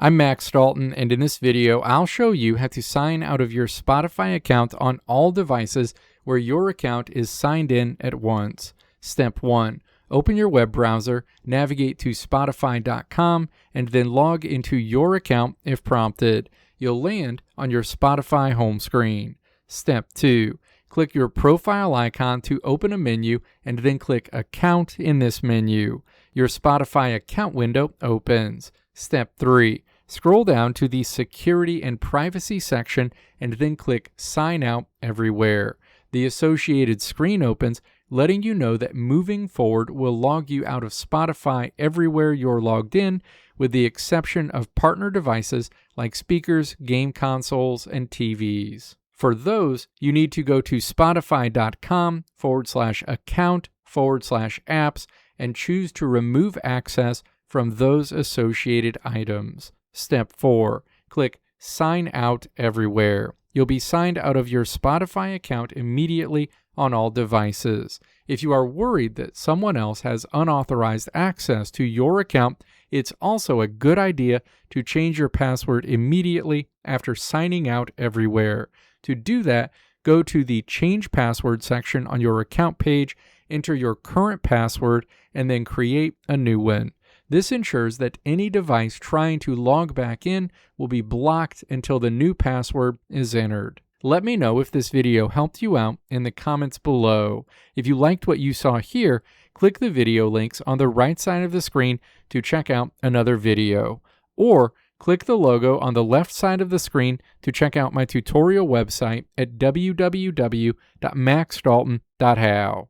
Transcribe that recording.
I'm Max Dalton, and in this video, I'll show you how to sign out of your Spotify account on all devices where your account is signed in at once. Step 1. Open your web browser, navigate to Spotify.com, and then log into your account if prompted. You'll land on your Spotify home screen. Step 2. Click your profile icon to open a menu, and then click Account in this menu. Your Spotify account window opens. Step 3. Scroll down to the Security and Privacy section and then click Sign Out Everywhere. The associated screen opens, letting you know that moving forward will log you out of Spotify everywhere you're logged in, with the exception of partner devices like speakers, game consoles, and TVs. For those, you need to go to spotify.com/account/apps and choose to remove access from those associated items. Step 4. Click Sign Out Everywhere. You'll be signed out of your Spotify account immediately on all devices. If you are worried that someone else has unauthorized access to your account, it's also a good idea to change your password immediately after signing out everywhere. To do that, go to the Change Password section on your account page, enter your current password, and then create a new one. This ensures that any device trying to log back in will be blocked until the new password is entered. Let me know if this video helped you out in the comments below. If you liked what you saw here, click the video links on the right side of the screen to check out another video. Or click the logo on the left side of the screen to check out my tutorial website at www.maxdalton.how.